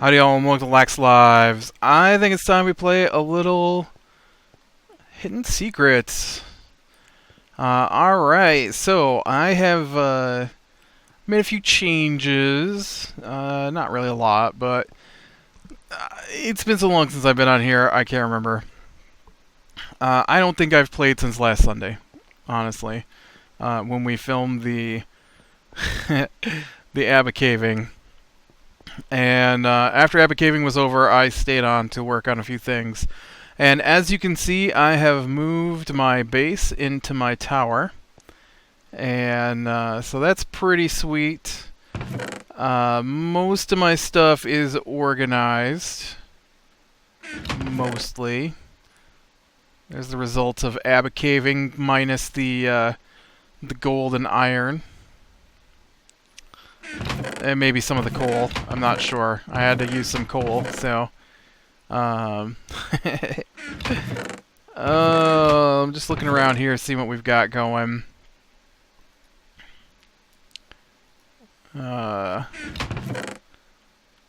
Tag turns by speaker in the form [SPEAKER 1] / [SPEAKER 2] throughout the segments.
[SPEAKER 1] Howdy y'all, and welcome to Lax Lives. I think it's time we play a little Hidden Secrets. Alright, so I have made a few changes. Not really a lot, but it's been so long since I've been on here, I can't remember. I don't think I've played since last Sunday, honestly. When we filmed the the Abba caving. And after Abba caving was over, I stayed on to work on a few things. And as you can see, I have moved my base into my tower. And so that's pretty sweet. Most of my stuff is organized. Mostly. There's the results of Abba caving minus the gold and iron. And maybe some of the coal. I'm not sure. I had to use some coal, so... I'm just looking around here, seeing what we've got going.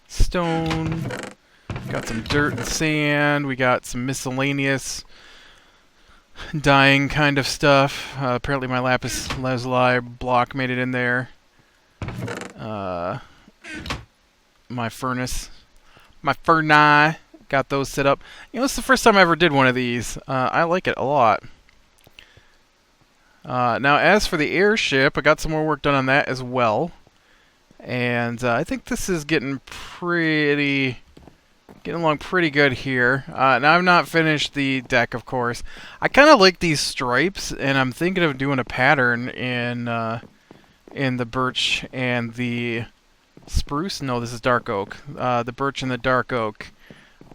[SPEAKER 1] Stone. Got some dirt and sand. We got some miscellaneous dyeing kind of stuff. Apparently my lapis lazuli block made it in there. My furnace. My furnace. Got those set up. You know, it's the first time I ever did one of these. I like it a lot. Now, as for the airship, I got some more work done on that as well. And I think this is getting along pretty good here. Now, I've not finished the deck, of course. I kind of like these stripes, and I'm thinking of doing a pattern in the birch and the spruce. No, this is dark oak. The birch and the dark oak.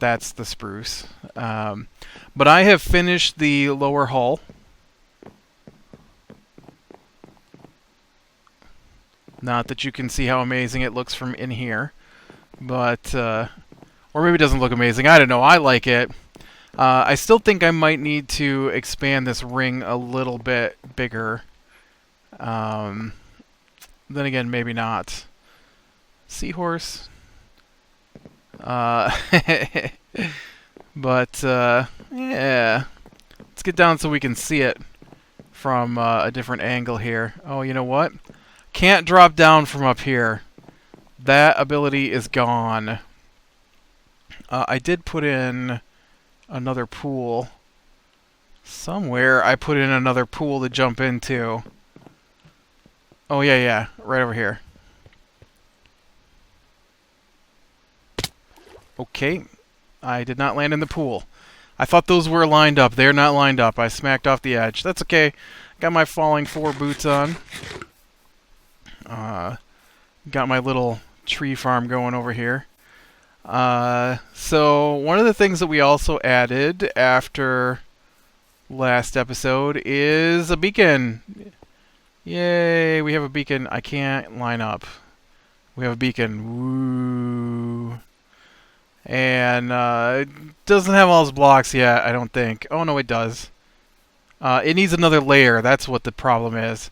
[SPEAKER 1] That's the spruce. But I have finished the lower hull. Not that you can see how amazing it looks from in here. But, or maybe it doesn't look amazing. I don't know. I like it. I still think I might need to expand this ring a little bit bigger. Then again, maybe not. Seahorse. But, yeah. Let's get down so we can see it from a different angle here. Oh, you know what? Can't drop down from up here. That ability is gone. I did put in another pool. Somewhere I put in another pool to jump into. Oh, yeah. Right over here. Okay. I did not land in the pool. I thought those were lined up. They're not lined up. I smacked off the edge. That's okay. Got my falling 4 boots on. Got my little tree farm going over here. So one of the things that we also added after last episode is a beacon. Yay, we have a beacon. I can't line up. We have a beacon. Woo. And it doesn't have all its blocks yet, I don't think. Oh, no, it does. It needs another layer. That's what the problem is.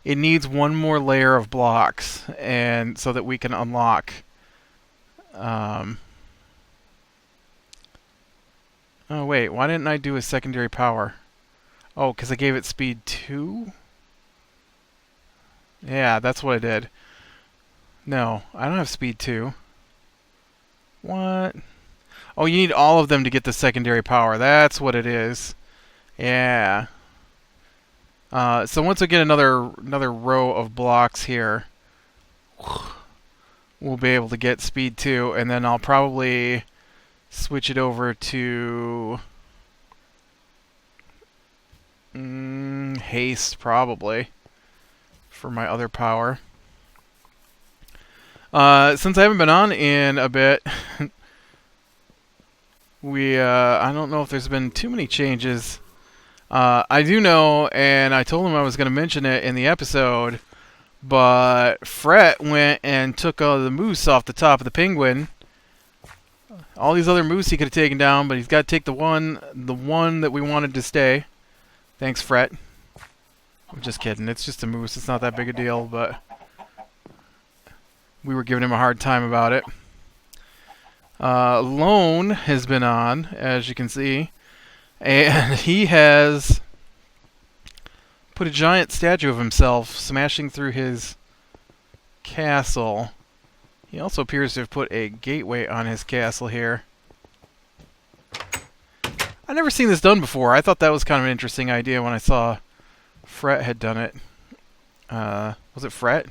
[SPEAKER 1] It needs one more layer of blocks, and so that we can unlock. Oh, wait. Why didn't I do a secondary power? Oh, because I gave it speed 2? Yeah, that's what I did. No, I don't have speed 2. What? Oh, you need all of them to get the secondary power. That's what it is. Yeah. So once we get another row of blocks here, we'll be able to get speed 2, and then I'll probably switch it over to haste, probably, for my other power. Since I haven't been on in a bit, I don't know if there's been too many changes. I do know, and I told him I was going to mention it in the episode, but Fret went and took the moose off the top of the penguin. All these other moose he could have taken down, but he's got to take the one that we wanted to stay. Thanks, Fret. I'm just kidding. It's just a moose. It's not that big a deal, but we were giving him a hard time about it. Lone has been on, as you can see, and he has put a giant statue of himself smashing through his castle. He also appears to have put a gateway on his castle here. I've never seen this done before. I thought that was kind of an interesting idea when I saw Fret had done it. Was it Fret?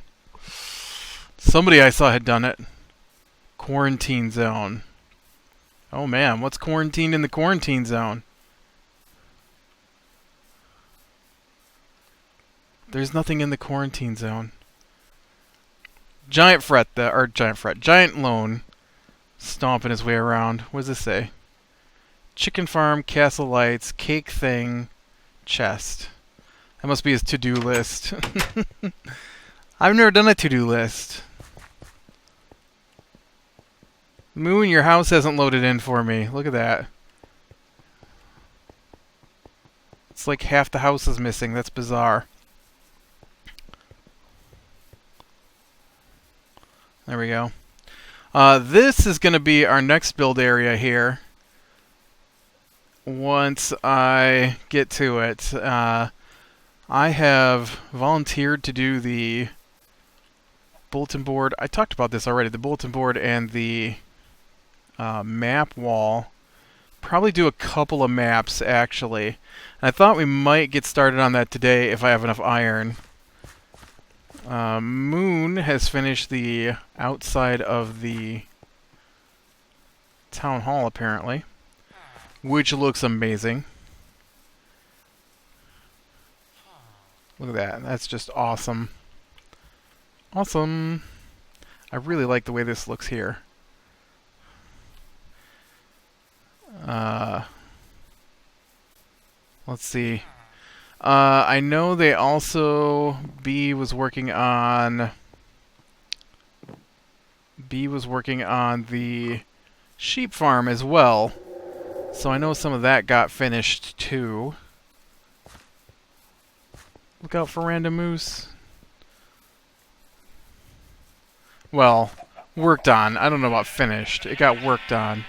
[SPEAKER 1] Somebody I saw had done it. Quarantine zone. Oh man, what's quarantined in the quarantine zone? There's nothing in the quarantine zone. Giant Lone stomping his way around. What does this say? Chicken farm, castle lights, cake thing, chest. That must be his to-do list. I've never done a to-do list. Moon, your house hasn't loaded in for me. Look at that. It's like half the house is missing. That's bizarre. There we go. This is going to be our next build area here. Once I get to it. I have volunteered to do the bulletin board. I talked about this already. The bulletin board and the map wall. Probably do a couple of maps, actually. And I thought we might get started on that today if I have enough iron. Moon has finished the outside of the town hall, apparently, which looks amazing. Look at that. That's just awesome. Awesome. I really like the way this looks here. Let's see. I know they also... B was working on the sheep farm as well. So I know some of that got finished too. Look out for random moose. Well, worked on. I don't know about finished. It got worked on.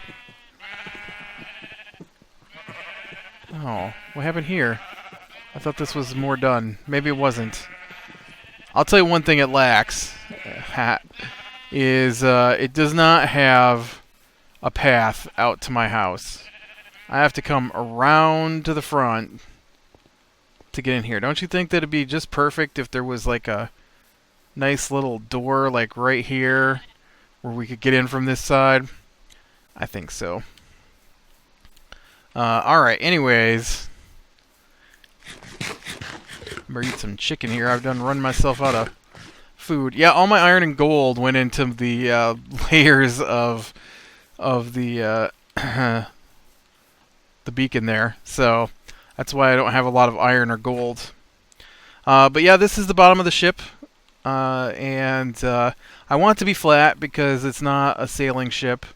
[SPEAKER 1] Oh, what happened here? I thought this was more done. Maybe it wasn't. I'll tell you one thing it lacks. It does not have a path out to my house. I have to come around to the front to get in here. Don't you think that it'd be just perfect if there was like a nice little door like right here where we could get in from this side? I think so. Alright, anyways. I'm gonna eat some chicken here. I've done run myself out of food. Yeah, all my iron and gold went into the layers of the the beacon there. So that's why I don't have a lot of iron or gold. But yeah, this is the bottom of the ship. And I want it to be flat because it's not a sailing ship.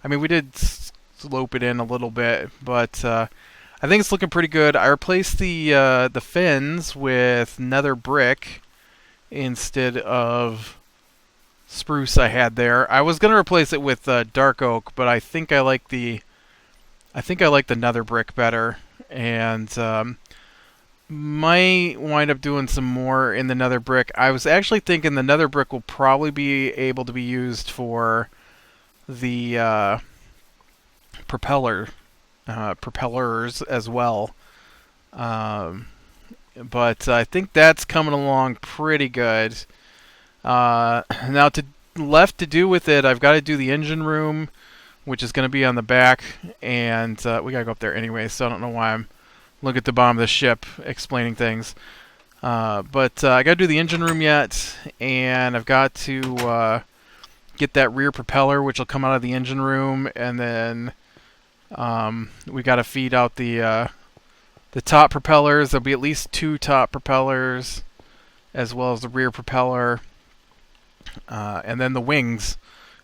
[SPEAKER 1] I mean, we did slope it in a little bit, but I think it's looking pretty good. I replaced the fins with nether brick instead of spruce I had there. I was gonna replace it with dark oak, but I think I like the nether brick better, and might wind up doing some more in the nether brick. I was actually thinking the nether brick will probably be able to be used for the propellers as well. But I think that's coming along pretty good. Now left to do with it, I've got to do the engine room, which is going to be on the back, and we got to go up there anyway, so I don't know why I'm looking at the bottom of the ship explaining things. But I got to do the engine room yet, and I've got to get that rear propeller, which will come out of the engine room, and then we got to feed out the top propellers. There'll be at least 2 top propellers, as well as the rear propeller, and then the wings,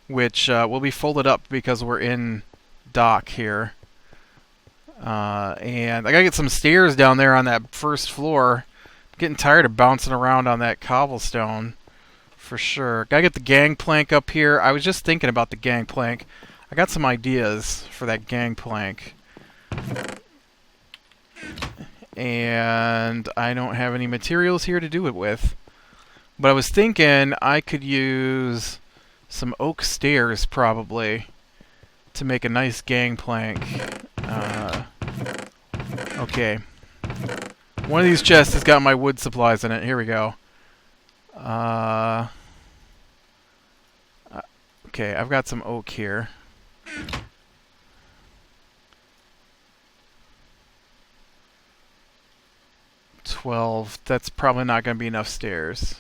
[SPEAKER 1] which will be folded up because we're in dock here. And I gotta get some stairs down there on that first floor. I'm getting tired of bouncing around on that cobblestone, for sure. Gotta get the gangplank up here. I was just thinking about the gangplank. I got some ideas for that gangplank. And I don't have any materials here to do it with. But I was thinking I could use some oak stairs, probably, to make a nice gangplank. Okay. One of these chests has got my wood supplies in it. Here we go. Okay, I've got some oak here. That's probably not going to be enough stairs.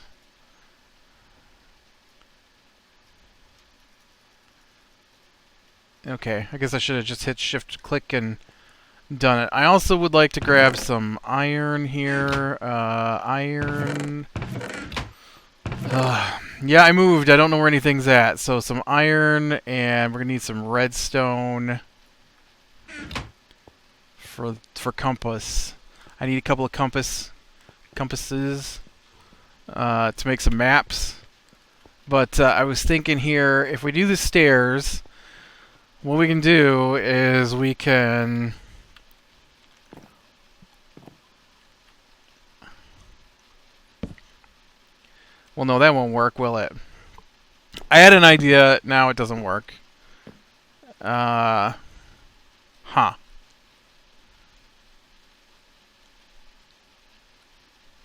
[SPEAKER 1] Okay, I guess I should have just hit shift click and done it. I also would like to grab some iron here. Iron. Yeah, I moved. I don't know where anything's at. So some iron, and we're gonna need some redstone for compass. I need a couple of compasses to make some maps. But I was thinking here, if we do the stairs, what we can do is we can... Well, no, that won't work, will it? I had an idea, now it doesn't work. Huh.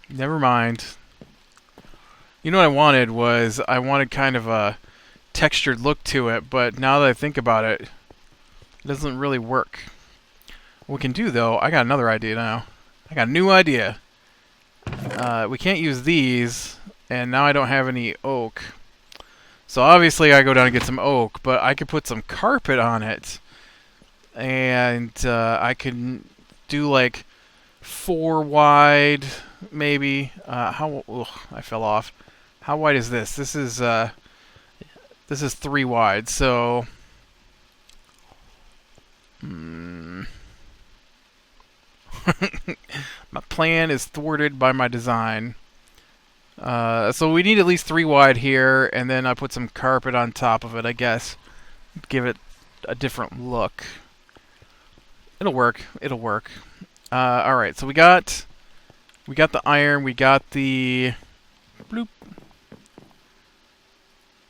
[SPEAKER 1] Never mind. You know what I wanted was, I wanted kind of a textured look to it, but now that I think about it, it doesn't really work. What we can do, though, I got another idea now. I got a new idea. We can't use these, and now I don't have any oak. So obviously I go down and get some oak, but I could put some carpet on it. And I can do like 4 wide, maybe. Ugh, I fell off. How wide is this? This is 3 wide, so... My plan is thwarted by my design. So we need at least 3 wide here, and then I put some carpet on top of it, I guess. Give it a different look. It'll work. It'll work. Alright, so we got the iron, we got the bloop,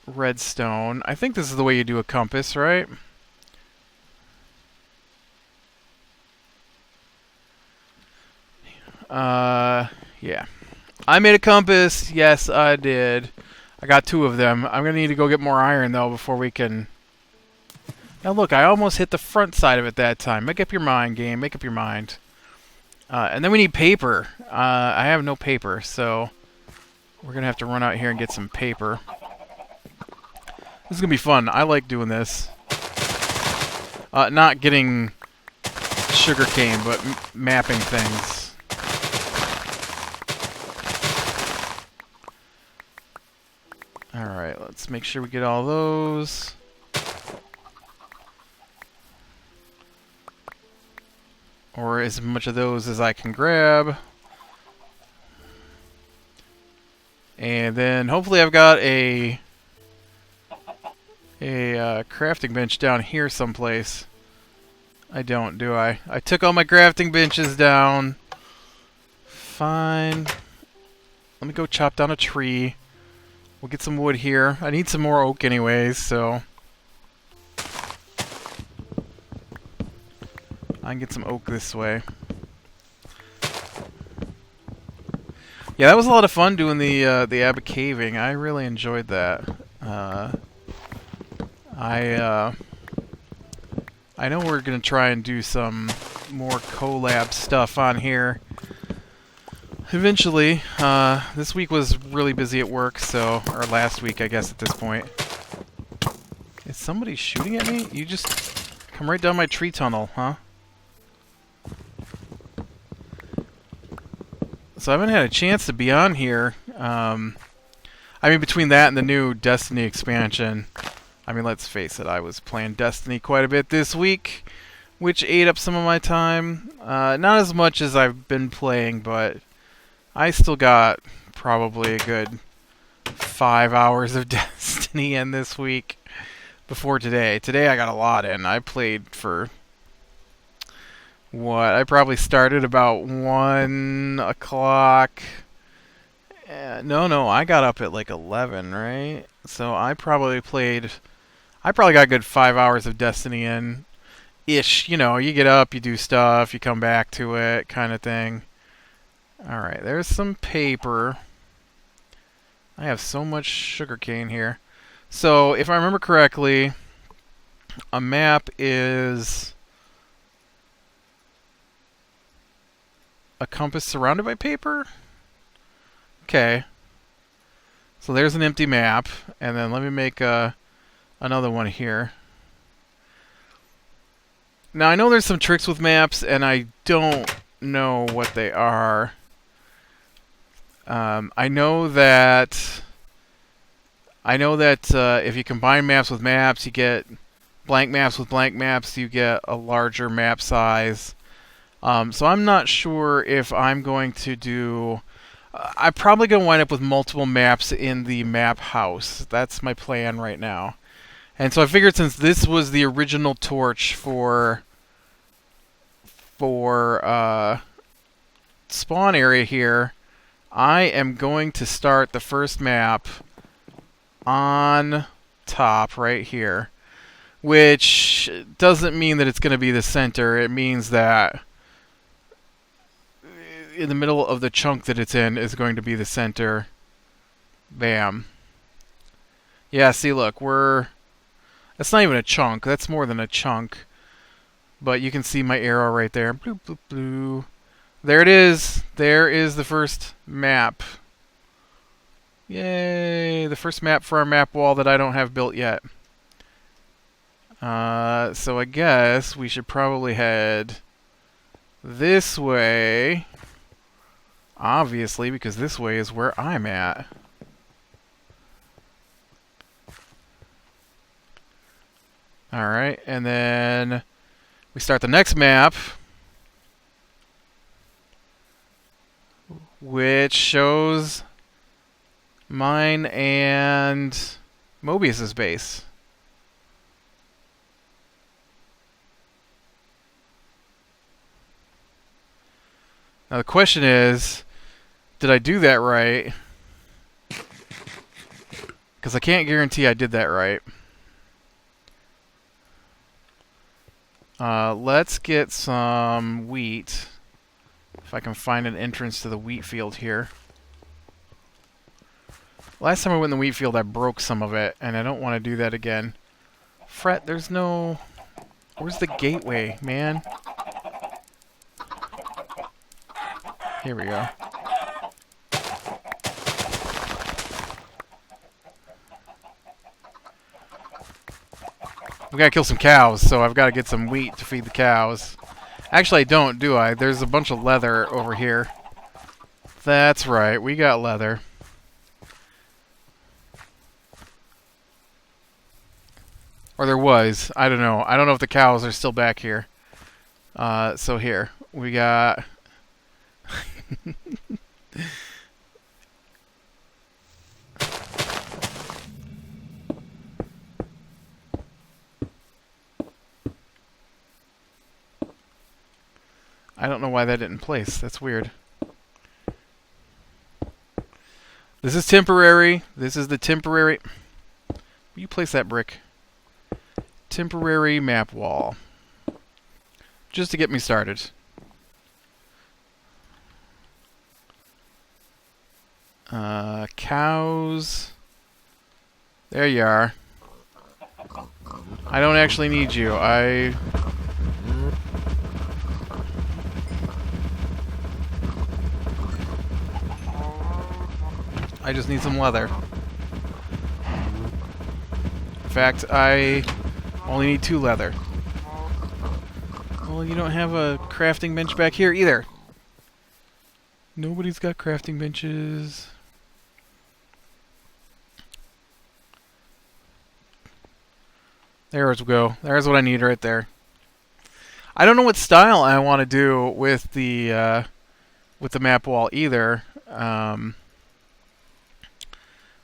[SPEAKER 1] redstone. I think this is the way you do a compass, right? Yeah. I made a compass. Yes, I did. I got 2 of them. I'm gonna need to go get more iron, though, before we can... Now, look, I almost hit the front side of it that time. Make up your mind, game. Make up your mind. And then we need paper. I have no paper, so... We're gonna have to run out here and get some paper. This is gonna be fun. I like doing this. Not getting sugarcane, but mapping things. Alright, let's make sure we get all those. Or as much of those as I can grab. And then hopefully I've got a crafting bench down here someplace. I don't, do I? I took all my crafting benches down. Fine. Let me go chop down a tree. We'll get some wood here. I need some more oak anyways, so... I can get some oak this way. Yeah, that was a lot of fun doing the Abbot caving. I really enjoyed that. I know we're gonna try and do some more collab stuff on here eventually. This week was really busy at work, so... Or last week, I guess, at this point. Is somebody shooting at me? You just come right down my tree tunnel, huh? So I haven't had a chance to be on here. I mean, between that and the new Destiny expansion... I mean, let's face it, I was playing Destiny quite a bit this week, which ate up some of my time. Not as much as I've been playing, but... I still got probably a good 5 hours of Destiny in this week. before today. Today I got a lot in. I played for what? I probably started about 1 o'clock. No, I got up at like 11, right? So I probably played. I probably got a good 5 hours of Destiny in. Ish. You know, you get up, you do stuff, you come back to it, kind of thing. Alright, there's some paper. I have so much sugarcane here. So, if I remember correctly, a map is a compass surrounded by paper? Okay. So there's an empty map, and then let me make another one here. Now, I know there's some tricks with maps, and I don't know what they are. I know that if you combine maps with maps, you get blank maps with blank maps, you get a larger map size. So I'm not sure if I'm going to do... I'm probably going to wind up with multiple maps in the map house. That's my plan right now. And so I figured since this was the original torch for spawn area here, I am going to start the first map on top right here, which doesn't mean that it's going to be the center. It means that in the middle of the chunk that it's in is going to be the center. Bam. Yeah, see, look, that's not even a chunk. That's more than a chunk. But you can see my arrow right there. Bloop, bloop, bloop. There it is. There is the first map. Yay! The first map for our map wall that I don't have built yet. So I guess we should probably head this way. Obviously, because this way is where I'm at. Alright, and then we start the next map, which shows mine and Mobius's base. Now the question is, did I do that right? Because I can't guarantee I did that right. Let's get some wheat. If I can find an entrance to the wheat field here. Last time I went in the wheat field, I broke some of it, and I don't want to do that again. Fret, there's no... Where's the gateway, man? Here we go. We gotta kill some cows, so I've got to get some wheat to feed the cows. Actually, I don't, do I? There's a bunch of leather over here. That's right, we got leather. Or there was. I don't know. I don't know if the cows are still back here. So here, we got... I don't know why that didn't place. That's weird. This is temporary. This is the temporary... Will you place that brick? Temporary map wall. Just to get me started. Cows. There you are. I don't actually need you. I just need some leather. In fact, I only need 2 leather. Well, you don't have a crafting bench back here either. Nobody's got crafting benches. There we go. There's what I need right there. I don't know what style I want to do with the map wall either.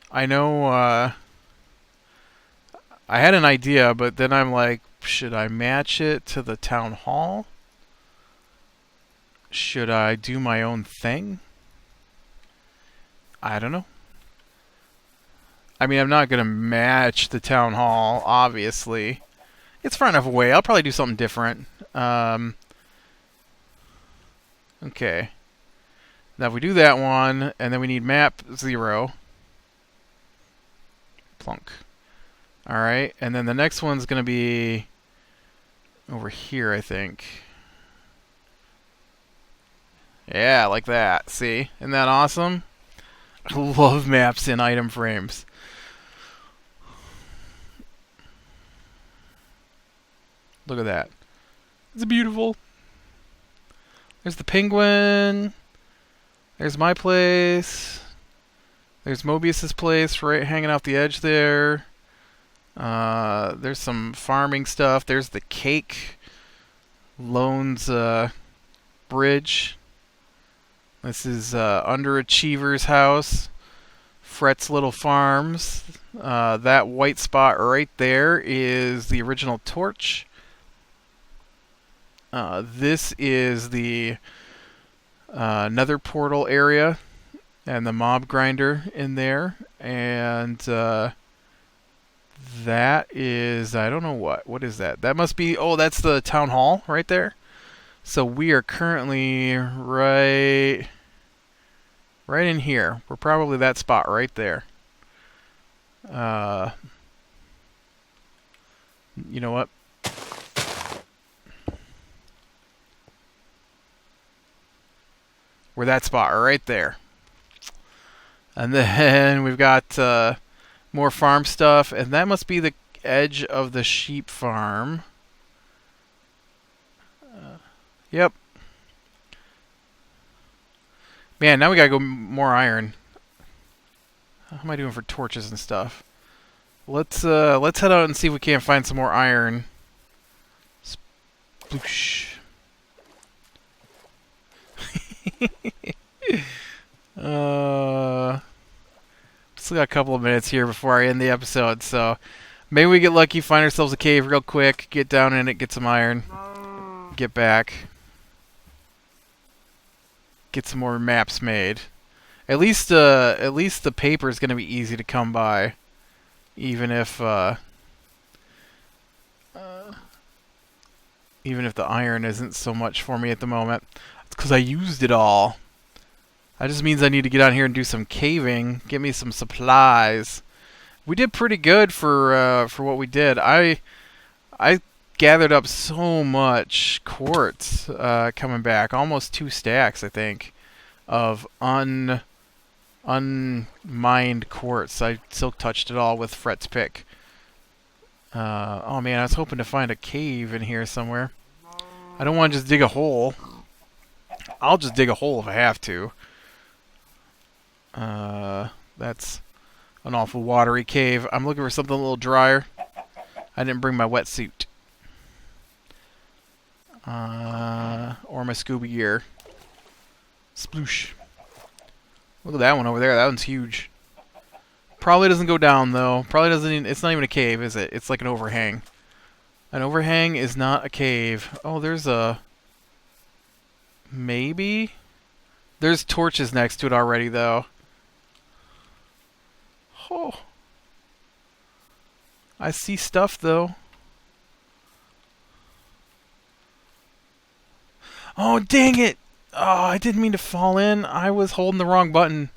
[SPEAKER 1] I know I had an idea, but then I'm like, should I match it to the town hall? Should I do my own thing? I don't know. I mean, I'm not going to match the town hall, obviously. It's far enough away. I'll probably do something different. Okay. Now if we do that one, and then we need map 0. Plunk. Alright, and then the next one's going to be over here, I think. Yeah, like that. See? Isn't that awesome? I love maps in item frames. Look at that. It's beautiful. There's the penguin. There's my place. There's Mobius's place right hanging off the edge there. There's some farming stuff. There's the cake. Lone's bridge. This is Underachiever's house. Fret's Little Farms. That white spot right there is the original torch. This is the nether portal area and the mob grinder in there. And that is, I don't know what. What is that? That must be, oh, that's the town hall right there. So we are currently right in here. We're probably that spot right there. You know what? We're that spot right there. And then we've got more farm stuff, and that must be the edge of the sheep farm. Yep. Man, now we gotta go more iron. How am I doing for torches and stuff? Let's head out and see if we can't find some more iron. Sploosh. Still got a couple of minutes here before I end the episode, so maybe we get lucky, find ourselves a cave real quick, get down in it, get some iron, get back, get some more maps made. At least the paper is going to be easy to come by, even if the iron isn't so much for me at the moment. It's because I used it all. That just means I need to get out here and do some caving, get me some supplies. We did pretty good for what we did. I gathered up so much quartz coming back, almost 2 stacks, I think, of unmined quartz. I silk touched it all with Fret's pick. Oh man, I was hoping to find a cave in here somewhere. I don't want to just dig a hole. I'll just dig a hole if I have to. That's an awful watery cave. I'm looking for something a little drier. I didn't bring my wetsuit. Or my scuba gear. Sploosh. Look at that one over there. That one's huge. Probably doesn't go down, though. Probably doesn't even, it's not even a cave, is it? It's like an overhang. An overhang is not a cave. Oh, there's a... Maybe? There's torches next to it already, though. Oh. I see stuff, though. Oh, dang it! Oh, I didn't mean to fall in. I was holding the wrong button.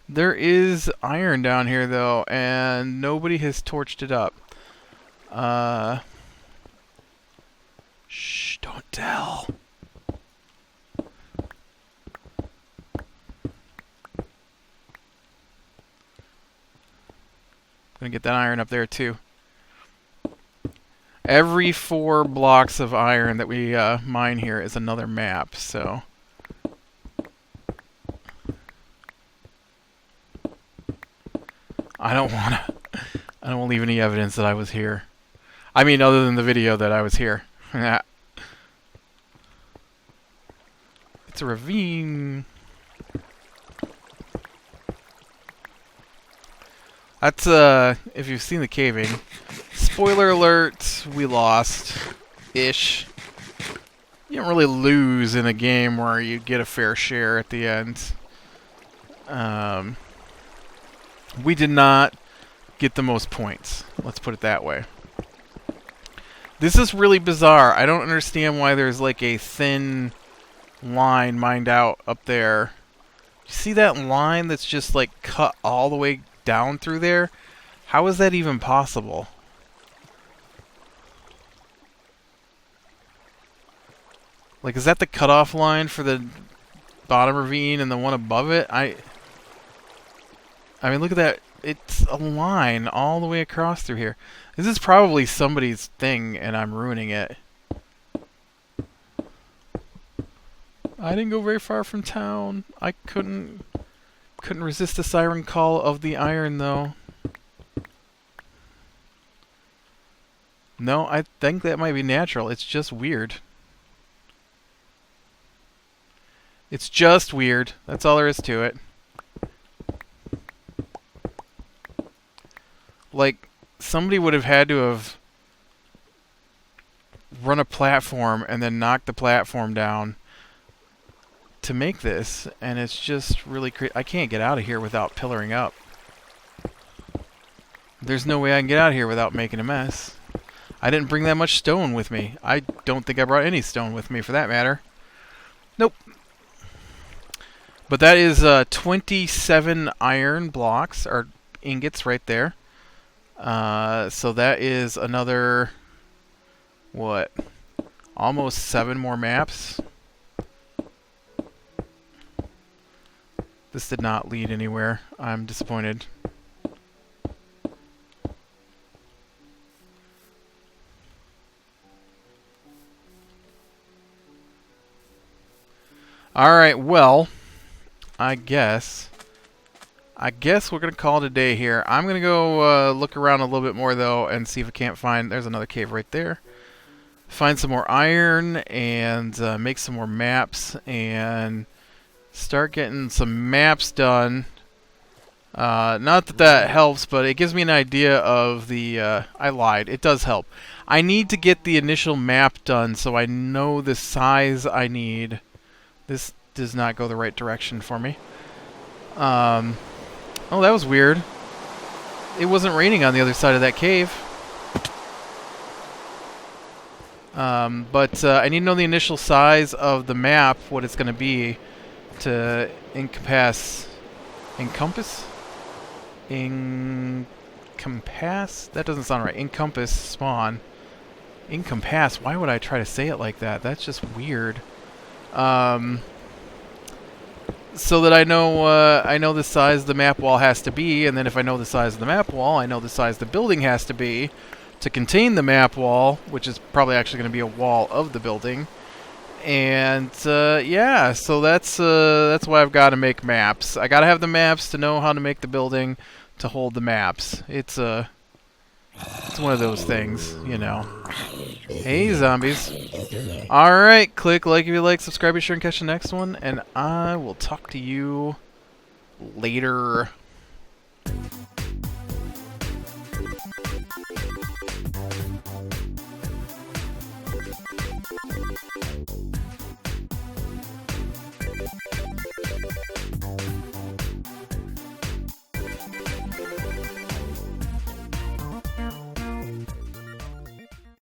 [SPEAKER 1] There is iron down here, though, and nobody has torched it up. Shh, don't tell. Gonna get that iron up there too. Every 4 blocks of iron that we mine here is another map, so I don't want to leave any evidence that I was here. I mean, other than the video that I was here. It's a ravine. That's if you've seen the caving. Spoiler alert, we lost. Ish. You don't really lose in a game where you get a fair share at the end. We did not get the most points. Let's put it that way. This is really bizarre. I don't understand why there's like a thin line mined out up there. You see that line that's just like cut all the way down through there? How is that even possible? Like, is that the cutoff line for the bottom ravine and the one above it? I mean, look at that. It's a line all the way across through here. This is probably somebody's thing, and I'm ruining it. I didn't go very far from town. I couldn't resist the siren call of the iron, though. No, I think that might be natural. It's just weird. It's just weird. That's all there is to it. Like, somebody would have had to have run a platform and then knocked the platform down to make this, and it's just really I can't get out of here without pillaring up. There's no way I can get out of here without making a mess. I didn't bring that much stone with me. I don't think I brought any stone with me, for that matter. Nope. But that is 27 iron blocks, or ingots right there. So that is another, what, almost 7 more maps. This did not lead anywhere. I'm disappointed. Alright, well, I guess we're going to call it a day here. I'm going to go look around a little bit more, though, and see if I can't find... There's another cave right there. Find some more iron and make some more maps and start getting some maps done. Not that that helps, but it gives me an idea of the... I lied. It does help. I need to get the initial map done so I know the size I need. This does not go the right direction for me. Oh, that was weird. It wasn't raining on the other side of that cave. But I need to know the initial size of the map, what it's going to be, to encompass... Encompass? Encompass? That doesn't sound right. Encompass spawn. Encompass? Why would I try to say it like that? That's just weird. So that I know the size the map wall has to be, and then if I know the size of the map wall, I know the size the building has to be to contain the map wall, which is probably actually going to be a wall of the building. And yeah, so that's why I've got to make maps. I got to have the maps to know how to make the building to hold the maps. It's one of those things, you know. Hey, zombies. Alright, click like if you like, subscribe, be sure and catch the next one, and I will talk to you later.